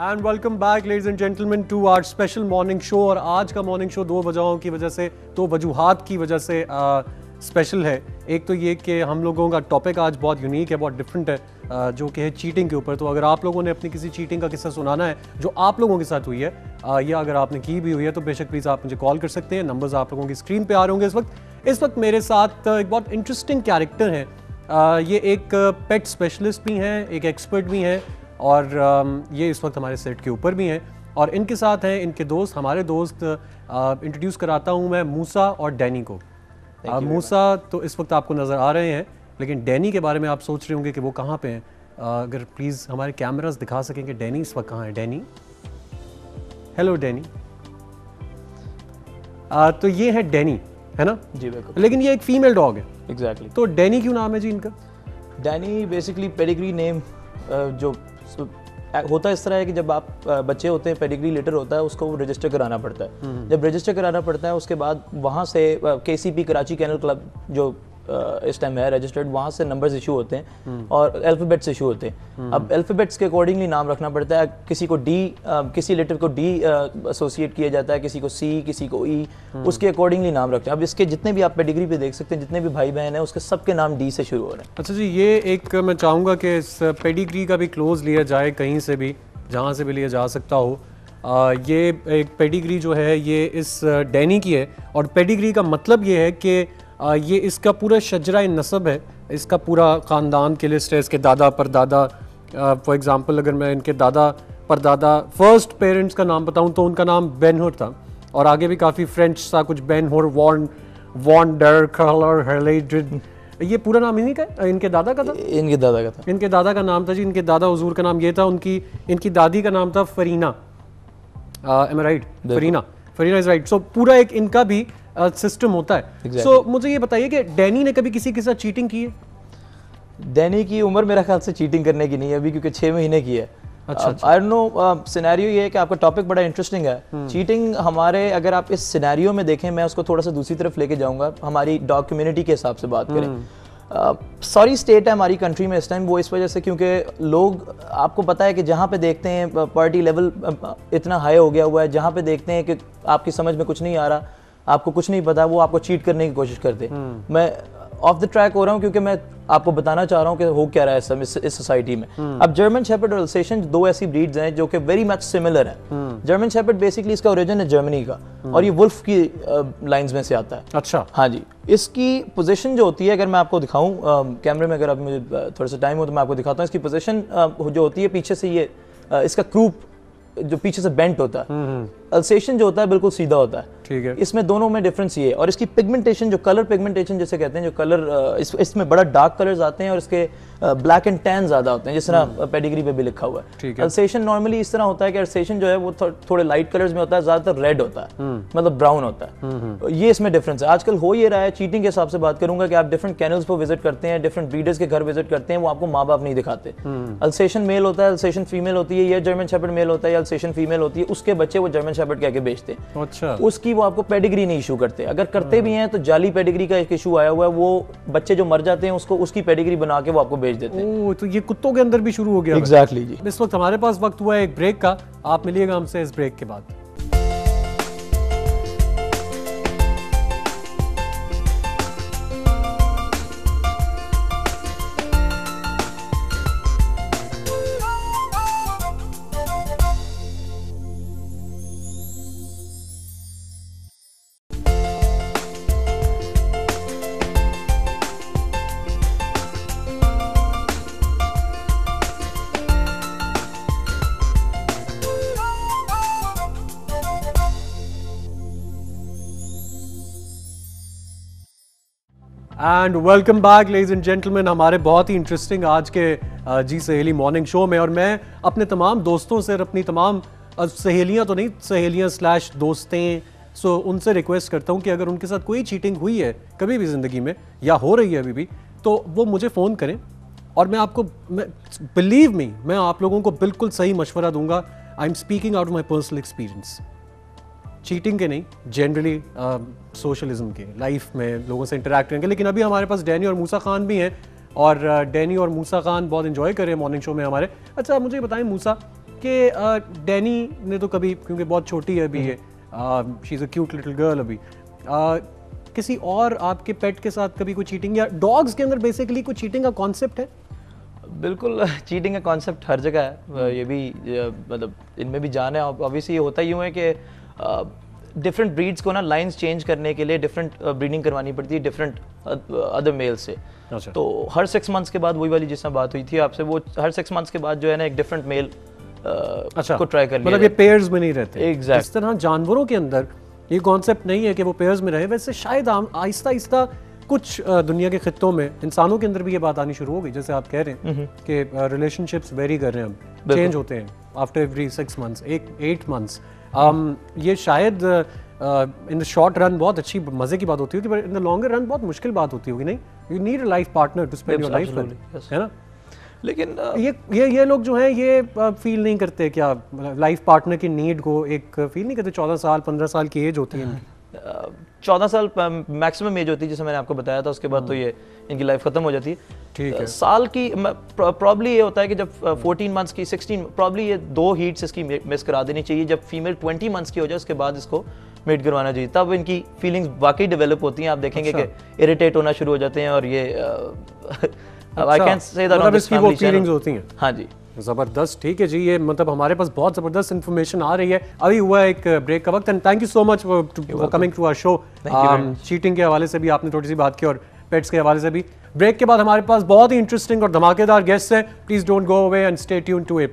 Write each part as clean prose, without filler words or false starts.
And welcome back ladies and gentleman to our special morning show. और आज का morning show दो वजहों की वजह से, दो वजूहात की वजह से स्पेशल है। एक तो ये कि हम लोगों का टॉपिक आज बहुत यूनिक है, बहुत डिफरेंट है, जो कि है चीटिंग के ऊपर। तो अगर आप लोगों ने अपनी किसी चीटिंग का किस्सा सुनाना है जो आप लोगों के साथ हुई है, या अगर आपने की भी हुई है, तो बेशक प्लीज़ आप मुझे कॉल कर सकते हैं। नंबर्स आप लोगों की स्क्रीन पे आ रहे होंगे इस वक्त मेरे साथ एक बहुत इंटरेस्टिंग कैरेक्टर है। ये एक पेट स्पेशलिस्ट भी हैं, एक एक्सपर्ट भी हैं, और ये इस वक्त हमारे सेट के ऊपर भी हैं। और इनके साथ हैं इनके दोस्त, हमारे दोस्त। इंट्रोड्यूस कराता हूँ मैं मूसा और डैनी को। मूसा तो इस वक्त आपको नज़र आ रहे हैं, लेकिन डैनी के बारे में आप सोच रहे होंगे कि वो कहाँ पे हैं। अगर प्लीज़ हमारे कैमरास दिखा सकें कि डैनी इस वक्त कहाँ है। Danny, hello Danny. तो ये है डैनी, है ना? जी बिल्कुल। लेकिन ये एक फीमेल डॉग है। एग्जैक्टली। तो डैनी क्यों नाम है जी इनका? डैनी बेसिकली पेडिग्री नेम जो होता है इस तरह है कि जब आप बच्चे होते हैं, पेडिग्री लेटर होता है, उसको रजिस्टर कराना पड़ता है। जब रजिस्टर कराना पड़ता है उसके बाद वहाँ से KCP कराची कैनल क्लब जो इस टाइम है रजिस्टर्ड, वहाँ से नंबर्स इशू होते हैं और अल्फ़ाबेट्स इशू होते हैं। अब अल्फ़ाबेट्स के अकॉर्डिंगली नाम रखना पड़ता है। किसी को D, किसी लेटर को D एसोसिएट किया जाता है, किसी को C, किसी को E, उसके अकॉर्डिंगली नाम रखते हैं। अब इसके जितने भी आप पेडिग्री पे देख सकते हैं, जितने भी भाई बहन हैं, उसके सबके नाम D से शुरू हो रहे हैं। अच्छा जी, ये एक मैं चाहूँगा कि इस पेडिग्री का भी क्लोज लिया जाए, कहीं से भी, जहाँ से भी लिया जा सकता हो। ये एक पेडिग्री जो है ये इस डैनी की है, और पेडिग्री का मतलब ये है कि ये इसका पूरा शजरा नस्ब है, इसका पूरा ख़ानदान की लिस्ट है, इसके दादा परदादा। फॉर एग्ज़ाम्पल अगर मैं इनके दादा परदादा फर्स्ट पेरेंट्स का नाम बताऊं तो उनका नाम बेनहुर था, और आगे भी काफ़ी फ्रेंच सा कुछ बेनहुर, वॉन डर खलर हेलेड्रिड, ये पूरा नाम इन्हीं का, इनके दादा का था। इनके दादा का था। इनके दादा का नाम था जी, इनके दादा हुजूर का नाम ये था। इनकी दादी का नाम था Fareena. Am I right? Fareena is right. So पूरा एक इनका भी सिस्टम होता है। सो मुझे ये बताइए कि डैनी ने कभी किसी के साथ चीटिंग की है? डैनी की उम्र मेरा ख्याल से चीटिंग करने की नहीं है अभी, क्योंकि 6 महीने की है। अच्छा। आई डोंट नो, सिनेरियो ये है कि आपका टॉपिक बड़ा इंटरेस्टिंग है। चीटिंग हमारे, अगर आप इस सिनेरियो में देखें, मैं उसको थोड़ा सा दूसरी तरफ लेके जाऊंगा, हमारी डॉग कम्युनिटी के हिसाब से बात करें। सॉरी स्टेट है हमारी कंट्री में इस टाइम, वो इस वजह से क्योंकि लोग, आपको पता है कि जहाँ पे देखते हैं पार्टी लेवल इतना हाई हो गया हुआ है, जहाँ पे देखते हैं कि आपकी समझ में कुछ नहीं आ रहा, आपको कुछ नहीं पता, वो आपको चीट करने की कोशिश करते हैं। मैं ऑफ द ट्रैक हो रहा हूँ क्योंकि मैं आपको बताना चाह रहा हूँ कि हो क्या रहा है इस सोसाइटी में। अब जर्मन शेपर्ड और अल्सेशियन दो ऐसी ब्रीड्स हैं जो कि वेरी मच सिमिलर हैं। जर्मन शेपर्ड बेसिकली इसका ओरिजिन है जर्मनी का, और ये वुल्फ की लाइंस में से आता है। अच्छा। हाँ जी। इसकी पोजीशन जो होती है, अगर मैं आपको दिखाऊं कैमरे में, अगर आप मुझे थोड़ा सा टाइम हो तो मैं आपको दिखाता हूँ। इसकी पोजीशन जो होती है पीछे से, ये इसका क्रूप जो पीछे से बेंट होता है, अल्सेशियन जो होता है बिल्कुल सीधा होता है। ठीक है। इसमें दोनों में डिफरेंस ये है। और इसकी पिगमेंटेशन, जो कलर पिगमेंटेशन जिसे कहते हैं, जो कलर इसमें बड़ा डार्क कलर्स आते हैं और इसके ब्लैक एंड टैन ज्यादा होते हैं, जिस तरह पेडिग्री पे भी लिखा हुआ है। अल्सेशियन नॉर्मली इस तरह होता है कि अल्सेशियन जो है वो थोड़े लाइट कलर्स में होता है, ज्यादातर रेड होता है, मतलब ब्राउन होता है। ये इसमें डिफरेंस है। आजकल हो ये रहा है, चीटिंग के हिसाब से बात करूंगा, कि आप डिफरेंट कैनल्स पर विजिट करते हैं, डिफरेंट ब्रीडर्स के घर विजिट करते हैं, वो आपको माँ बाप नहीं दिखाते। अल्सेशियन मेल होता है, अल्सेशियन फीमेल होती है, या जर्मन शेपर्ड मेल होता है, या अल्सेशियन फीमेल होती है, उसके बच्चे वो जर्मन शेपर्ड कह के बेचते हैं। अच्छा। उसकी वो आपको पेडिग्री नहीं इशू करते। अगर करते भी हैं तो जाली पेडिग्री का एक इशू आया हुआ है, वो बच्चे जो मर जाते हैं उसको उसकी पेडिग्री बना के वो आपको बेच देते हैं। तो ये कुत्तों के अंदर भी शुरू हो गया। एग्जैक्टली जी। इस वक्त हमारे पास वक्त हुआ है एक ब्रेक का, आप मिलिएगा हमसे इस ब्रेक के बाद। And welcome back ladies and gentleman, हमारे बहुत ही इंटरेस्टिंग आज के जी सहेली मॉर्निंग शो में। और मैं अपने तमाम दोस्तों से, अपनी तमाम सहेलियां तो नहीं, सहेलियां स्लैश दोस्तें, सो उनसे रिक्वेस्ट करता हूं कि अगर उनके साथ कोई चीटिंग हुई है कभी भी ज़िंदगी में, या हो रही है अभी भी, तो वो मुझे फ़ोन करें, और मैं आपको, बिलीव मी, मैं आप लोगों को बिल्कुल सही मशवरा दूंगा। I am speaking out of my personal experience, cheating के नहीं, जनरली सोशलिज्म के, लाइफ में लोगों से इंटरेक्ट करेंगे। लेकिन अभी हमारे पास डैनी और मूसा खान भी हैं, और डैनी और मूसा खान बहुत इन्जॉय कर रहे हैं मॉर्निंग शो में हमारे। अच्छा मुझे बताएं मूसा, कि डैनी ने तो कभी, क्योंकि बहुत छोटी है अभी ये, she is a cute little girl अभी, किसी और आपके पेट के साथ कभी कोई चीटिंग, या डॉग्स के अंदर बेसिकली कोई चीटिंग का कॉन्सेप्ट है? बिल्कुल, चीटिंग का कॉन्सेप्ट हर जगह है, ये भी मतलब इनमें भी जान है। ऑब्वियसली ये होता यूँ है कि डिफरेंट ब्रीड्स को ना लाइंस चेंज करने के लिए डिफरेंट ब्रीडिंग करवानी पड़ती है डिफरेंट अदर मेल से। अच्छा। तो हर 6 मंथ्स के बाद, वही वाली जिसमें बात हुई थी आपसे, वो हर 6 मंथ्स के बाद जो है ना एक डिफरेंट मेल को ट्राई कर लिया। मतलब ये पेयर्स में नहीं रहते। एग्जैक्ट। इस तरह जानवरों के अंदर ये कॉन्सेप्ट नहीं है कि वो पेयर्स में रहे, वैसे शायद आहिस्ता आहिस्ता कुछ दुनिया के खित्तों में, इंसानों के अंदर भी ये बात आनी शुरू हो गई, जैसे आप कह रहे हैं कि रिलेशनशिप्स वेरी कर रहे हैं, अब चेंज होते हैं आफ्टर एवरी 6 मंथ्स, 8 मंथ्स। ये शायद इन द शॉर्ट रन बहुत अच्छी मजे की बात होती होगी, but in the longer run बहुत मुश्किल बात होती होगी, नहीं? You need a life partner to spend your life with, है ना? लेकिन ये लोग जो हैं ये फील नहीं करते क्या, लाइफ पार्टनर की नीड को एक फील नहीं करते? 14 साल 15 साल की एज होती है इनकी, 14 साल मैक्सिमम एज होती है, जैसे मैंने आपको बताया था। उसके बाद तो ये इनकी लाइफ खत्म हो जाती है। ठीक है। साल की प्रॉब्ली ये होता है कि जब 14 मंथ्स की 16 प्रॉब्ली ये 2 हीट्स इसकी मिस करा देनी चाहिए। जब फीमेल 20 मंथ्स की हो जाए उसके बाद इसको मेट करवाना चाहिए, तब इनकी फीलिंग्स वाकई डेवलप होती हैं। आप देखेंगे कि इरिटेट होना शुरू हो जाते हैं और ये आई कैन से दैट मतलब इसकी वो फीलिंग्स होती हैं। हाँ जी, ज़बरदस्त। ठीक है जी, ये मतलब हमारे पास बहुत ज़बरदस्त इन्फॉर्मेशन आ रही है। अभी हुआ है एक ब्रेक का वक्त, and thank you so much for coming to our show. Cheating के हवाले से भी आपने थोड़ी सी बात की और पेट्स के हवाले से भी। ब्रेक के बाद हमारे पास बहुत ही इंटरेस्टिंग और धमाकेदार गेस्ट हैं। Please don't go away and stay tuned to A+।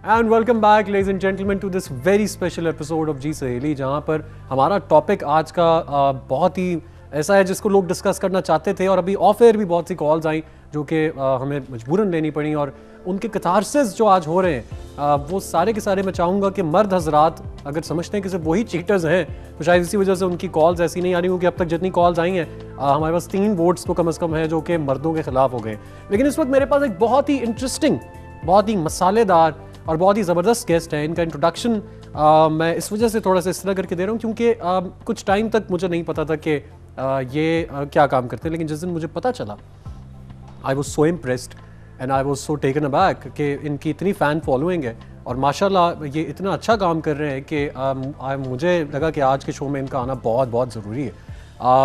And welcome back ladies and gentleman to this very special episode of Zee Saheli, जहाँ पर हमारा टॉपिक आज का बहुत ही ऐसा है जिसको लोग डिस्कस करना चाहते थे, और अभी ऑफ एयर भी बहुत सी कॉल्स आई जो कि हमें मजबूरन लेनी पड़ी, और उनके कथारसिस जो आज हो रहे हैं वो सारे के सारे मैं चाहूँगा कि मर्द हजरात अगर समझते हैं कि सिर्फ वही चीटर्स हैं, तो शायद इसी वजह से उनकी कॉल्स ऐसी नहीं आ रही, क्योंकि अब तक जितनी कॉल्स आई हैं हमारे पास 3 वोट्स तो कम से कम है जो कि मर्दों के खिलाफ हो गए। लेकिन इस वक्त मेरे पास एक बहुत ही इंटरेस्टिंग, बहुत ही मसालेदार और बहुत ही ज़बरदस्त गेस्ट है। इनका इंट्रोडक्शन मैं इस वजह से थोड़ा सा इस तरह करके दे रहा हूँ क्योंकि कुछ टाइम तक मुझे नहीं पता था कि ये क्या काम करते हैं, लेकिन जिस दिन मुझे पता चला I was so impressed and I was so taken aback कि इनकी इतनी फ़ैन फॉलोइंग है और माशाल्लाह ये इतना अच्छा काम कर रहे हैं कि मुझे लगा कि आज के शो में इनका आना बहुत बहुत ज़रूरी है।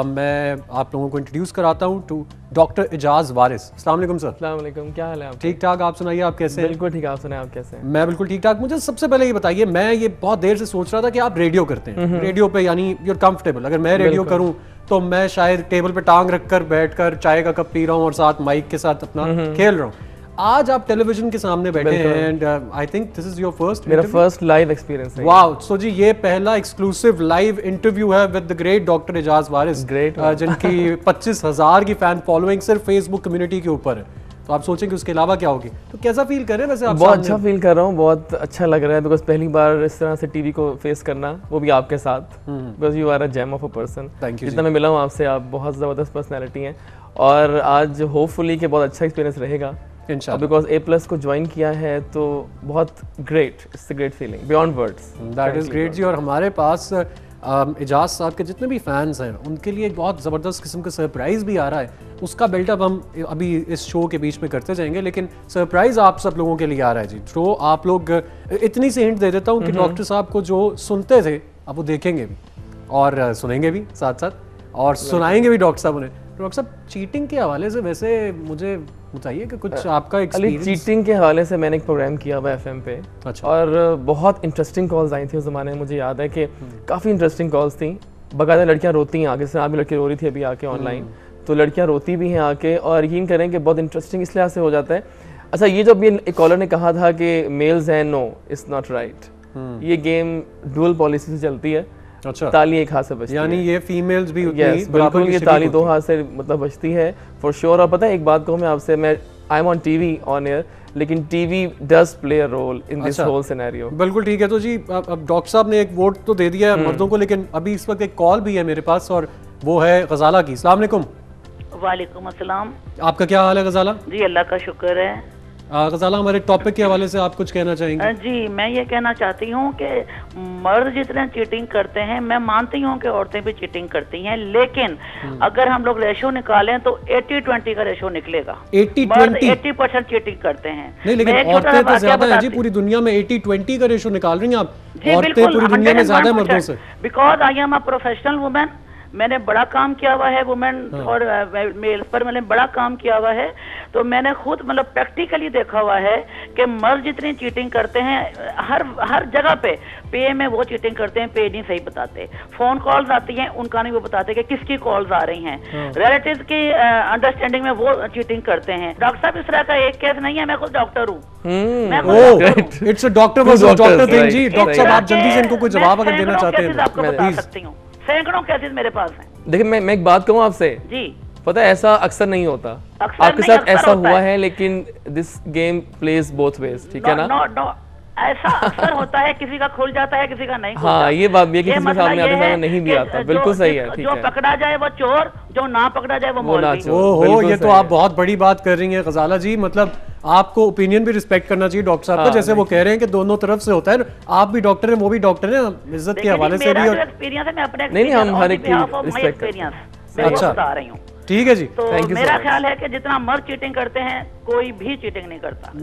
मैं आप लोगों को इंट्रोड्यूस कराता हूँ टू डॉक्टर एजाज वारिस। अस्सलाम वालेकुम सर। अस्सलाम वालेकुम, क्या हाल है आप? ठीक ठाक, आप सुनाइए, आप कैसे हैं? बिल्कुल ठीक, आप सुनाइए, आप कैसे हैं? मैं बिल्कुल ठीक ठाक। मुझे सबसे पहले ये बताइए, मैं ये बहुत देर से सोच रहा था कि आप रेडियो करते हैं, रेडियो पे यानी यूर कंफर्टेबल। अगर मैं रेडियो करूं तो मैं शायद टेबल पे टांग रखकर बैठकर चाय का कप पी रहा हूँ और साथ माइक के साथ अपना खेल रहा हूँ। आज आप टेलीविजन के सामने बैठे हैं and I think this is your first, मेरा फर्स्ट लाइव एक्सपीरियंस है। वाओ, सो जी ये पहला एक्सक्लूसिव लाइव इंटरव्यू है with the great doctor Ejaz Waris, जिनकी 25,000 की फैन फॉलोइंग सिर्फ फेसबुक कम्युनिटी के ऊपर है। तो आप सोचें कि उसके अलावा क्या होगी, तो कैसा फील कर रहे हैं वैसे आप? बहुत अच्छा फील कर रहा हूँ, बहुत अच्छा लग रहा है, बिकॉज पहली बार इस तरह से टीवी को फेस करना, वो भी आपके साथ, because you are a gem of a person. जितना मैं मिला हूँ आपसे, आप बहुत ज़बरदस्त पर्सनैलिटी हैं, और आज होपफुली कि बहुत अच्छा एक्सपीरियंस रहेगा बिकॉज A+ को ज्वाइन किया है, तो बहुत great, it's a great feeling beyond words. That is great जी। और हमारे पास एजाज साहब के जितने भी फैंस हैं उनके लिए एक बहुत ज़बरदस्त किस्म का सरप्राइज़ भी आ रहा है, उसका बिल्टअप हम अभी इस शो के बीच में करते जाएंगे, लेकिन सरप्राइज़ आप सब लोगों के लिए आ रहा है जी। तो आप लोग इतनी सी हिंट दे देता हूँ कि डॉक्टर साहब को जो सुनते थे अब वो देखेंगे भी और सुनेंगे भी साथ साथ, और सुनाएंगे भी डॉक्टर साहब उन्हें। डॉक्टर साहब, चीटिंग के हवाले से वैसे मुझे बताइए कि कुछ आपका एक्सपीरियंस। चीटिंग के हवाले से मैंने एक प्रोग्राम किया हुआ FM पे। अच्छा। और बहुत इंटरेस्टिंग कॉल्स आई थी उस ज़माने में, मुझे याद है कि काफ़ी इंटरेस्टिंग कॉल्स थी। बाकायदा लड़कियां रोती हैं आगे से, आप भी लड़की रो रही थी अभी आके ऑनलाइन, तो लड़कियां रोती भी हैं आके, और यकीन करें कि बहुत इंटरेस्टिंग इस लिहाज से हो जाता है। अच्छा, ये जब ये एक कॉलर ने कहा था कि मेल्स हैं, नो इट्स नॉट राइट, ये गेम डुअल पॉलिसी से चलती है। अच्छा, ताली एक हाथ से बजती है, यानी ये फीमेल्स भी उतनी yes, बराबर बिल्कुल, ये ताली दो हाथ से मतलब बजती है फॉर श्योर। और पता है एक बात कहूँ मैं आपसे, मैं I am on TV on air, लेकिन TV does play a role in this whole scenario. बिल्कुल ठीक है। तो जी अब डॉक्टर साहब ने एक वोट तो दे दिया है मर्दों को, लेकिन अभी इस वक्त एक कॉल भी है मेरे पास और वो है गजाला की। अस्सलाम वालेकुम। वालेकुम अस्सलाम। आपका क्या हाल है गजाला? जी अल्लाह का शुक्र है। गजाला, हमारे टॉपिक के हवाले से आप कुछ कहना चाहेंगे? जी मैं ये कहना चाहती हूँ कि मर्द जितने चीटिंग करते हैं, मैं मानती हूँ कि औरतें भी चीटिंग करती हैं, लेकिन अगर हम लोग रेशो निकालें तो 80-20 का रेशो निकलेगा। 80% चीटिंग करते हैं। नहीं, लेकिन औरतें तो ज्यादा है जी, पूरी दुनिया में 80-20 का रेशो निकाल रही हैं आप। औरतें पूरी दुनिया में ज्यादा मर्दों से। Because I am a professional women, मैंने बड़ा काम किया हुआ है वुमेन और मेल्स पर, मैंने बड़ा काम किया हुआ है, तो मैंने खुद मतलब प्रैक्टिकली देखा हुआ है कि मर्द जितनी चीटिंग करते हैं हर जगह पे में वो चीटिंग करते हैं, पे नहीं सही बताते। फोन कॉल्स आती हैं, उनका नहीं वो बताते कि किसकी कॉल्स आ रही हैं। रिलेटिव्स की अंडरस्टैंडिंग में वो चीटिंग करते हैं। डॉक्टर साहब, इस तरह का एक केस नहीं है, मैं खुद डॉक्टर हूँ। It's a doctor versus doctor thing जी। डॉक्टर साहब, आप जल्दी से इनको कोई जवाब अगर देना चाहते हैं आपको बता सकती हूँ, सैकड़ों केसेस मेरे पास हैं। देखिए मैं एक बात कहूँ आपसे जी, पता है ऐसा अक्सर नहीं होता, आपके साथ ऐसा हुआ है, लेकिन this game pledge both ways, ठीक है ना? ऐसा अक्सर होता है, किसी का खुल जाता है, किसी का नहीं खुलता। हाँ, ये बात भी है कि किसी के सामने आते समय नहीं भी आता। बिल्कुल सही है, ठीक जो है। पकड़ा जाए वो चोर, जो ना पकड़ा जाए वो मौलवी। ओहो, ये तो आप बहुत बड़ी बात कर रही हैं गजाला जी। मतलब आपको ओपिनियन भी रिस्पेक्ट करना चाहिए डॉक्टर साहब का, जैसे वो कह रहे हैं कि दोनों तरफ से होता है। आप भी डॉक्टर हैं, वो भी डॉक्टर हैं, इज्जत के हवाले से भी। एक्सपीरियंस है, मैं अपने नहीं, हम हर एक की एक्सपीरियंस बता रही हूँ। ठीक है जी, तो मेरा ख्याल है कि जितना मर्द चीटिंग करते हैं, कोई भी चीटिंग नहीं करता।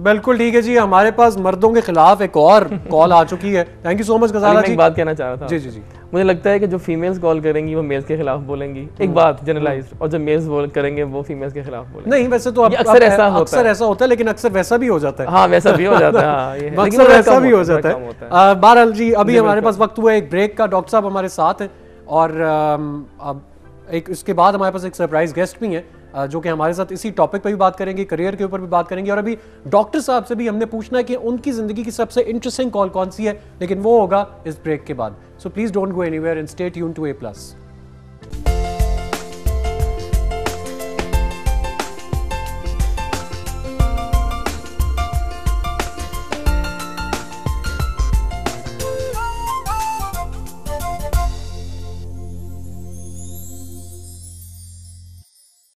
बिल्कुल ठीक है जी। हमारे पास मर्दों के खिलाफ एक और कॉल आ चुकी है। थैंक यू सो मच गजाला जी। एक बात कहना चाह रहा था। जी जी जी। मुझे लगता है कि जो फीमेल्स कॉल करेंगी वो मेल्स के खिलाफ बोलेंगी, एक बात जनरलाइज्ड, और जो मेल्स कॉल करेंगे वो फीमेल्स के खिलाफ बोलेंगे। नहीं, वैसे तो अक्सर ऐसा होता है, लेकिन अक्सर वैसा भी हो जाता है। हाँ, वैसा भी हो जाता है, अक्सर वैसा भी हो जाता है। बहरहाल जी, अभी हमारे पास वक्त हुआ है एक ब्रेक का। डॉक्टर साहब हमारे साथ हैं और अब एक इसके बाद हमारे पास एक सरप्राइज गेस्ट भी हैं जो कि हमारे साथ इसी टॉपिक पे भी बात करेंगे, करियर के ऊपर भी बात करेंगे। और अभी डॉक्टर साहब से भी हमने पूछना है कि उनकी जिंदगी की सबसे इंटरेस्टिंग कॉल कौन सी है, लेकिन वो होगा इस ब्रेक के बाद। So please don't go anywhere and stay tuned to A+।